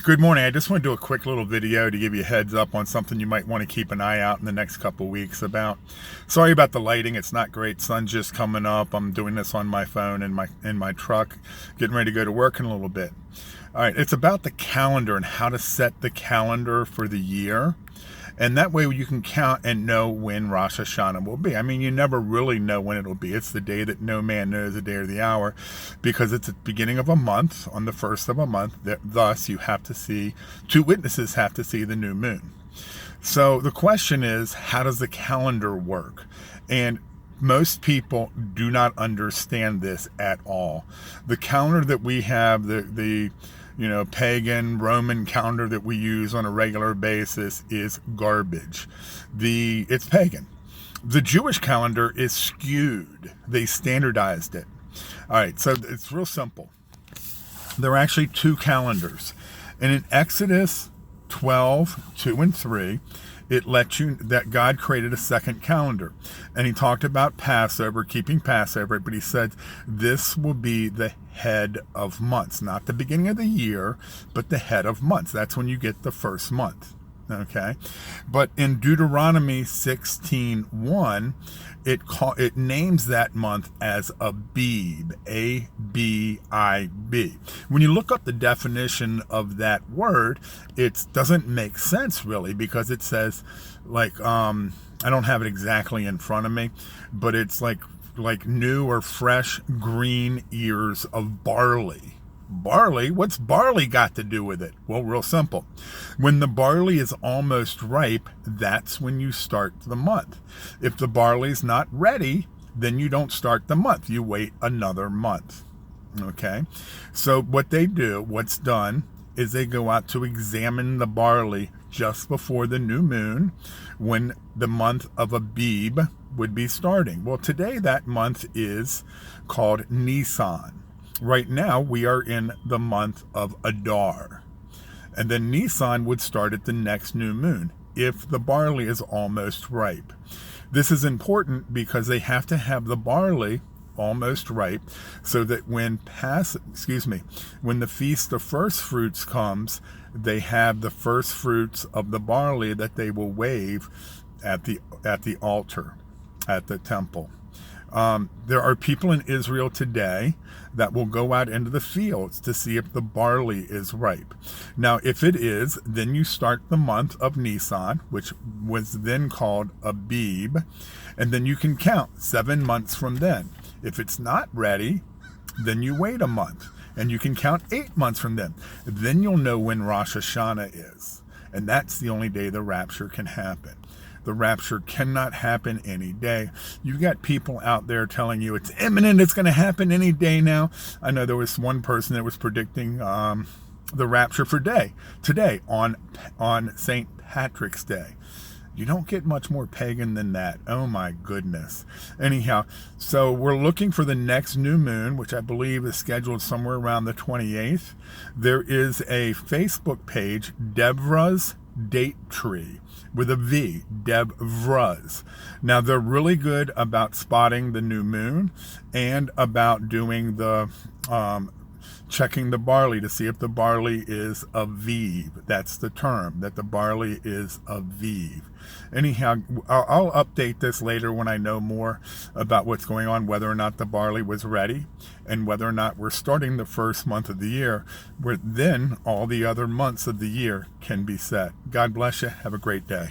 Good morning. I just want to do a quick little video to give you a heads up on something you might want to keep an eye out in the next couple weeks about. Sorry about the lighting. It's not great. Sun's just coming up. I'm doing this on my phone in my truck, getting ready to go to work in a little bit. All right. It's about the calendar and how to set the calendar for the year. And that way you can count and know when Rosh Hashanah will be. I mean, you never really know when it'll be. It's the day that no man knows the day or the hour, because it's the beginning of a month, on the first of a month. Thus, you have to see, two witnesses have to see the new moon. So the question is, how does the calendar work? And most people do not understand this at all. The calendar that we have, the pagan Roman calendar that we use on a regular basis is garbage. It's pagan. The Jewish calendar is skewed. They standardized it. All right, so it's real simple. There are actually two calendars. And in Exodus 12:2-3, it lets you that God created a second calendar. And he talked about Passover, keeping Passover, but he said this will be the head of months, not the beginning of the year, but the head of months. That's when you get the first month. Okay. But in Deuteronomy 16:1, it names that month as Abib, A-B-I-B. When you look up the definition of that word, it doesn't make sense really, because it says I don't have it exactly in front of me, but it's like new or fresh green ears of barley. Barley? What's barley got to do with it? Well, real simple. When the barley is almost ripe, that's when you start the month. If the barley's not ready, then you don't start the month. You wait another month. Okay? So what's done is they go out to examine the barley just before the new moon, when the month of Abib would be starting. Well, today that month is called Nisan. Right now we are in the month of Adar. And then Nisan would start at the next new moon if the barley is almost ripe. This is important because they have to have the barley almost ripe so that when the Feast of First Fruits comes, they have the first fruits of the barley that they will wave at the altar, at the temple. There are people in Israel today that will go out into the fields to see if the barley is ripe. Now, if it is, then you start the month of Nisan, which was then called Abib, and then you can count 7 months from then. If it's not ready, then you wait a month, and you can count 8 months from then. Then you'll know when Rosh Hashanah is, and that's the only day the rapture can happen. The rapture cannot happen any day. You got people out there telling you it's imminent, it's going to happen any day now. I know there was one person that was predicting the rapture for today on St. Patrick's Day. You don't get much more pagan than that. Oh my goodness. Anyhow, so we're looking for the next new moon, which I believe is scheduled somewhere around the 28th. There is a Facebook page, Deborah's Date Tree, with a V, Deborah's. Now, they're really good about spotting the new moon and about doing the checking the barley to see if the barley is aviv. That's the term, that the barley is aviv. Anyhow, I'll update this later when I know more about what's going on, whether or not the barley was ready, and whether or not we're starting the first month of the year, where then all the other months of the year can be set. God bless you. Have a great day.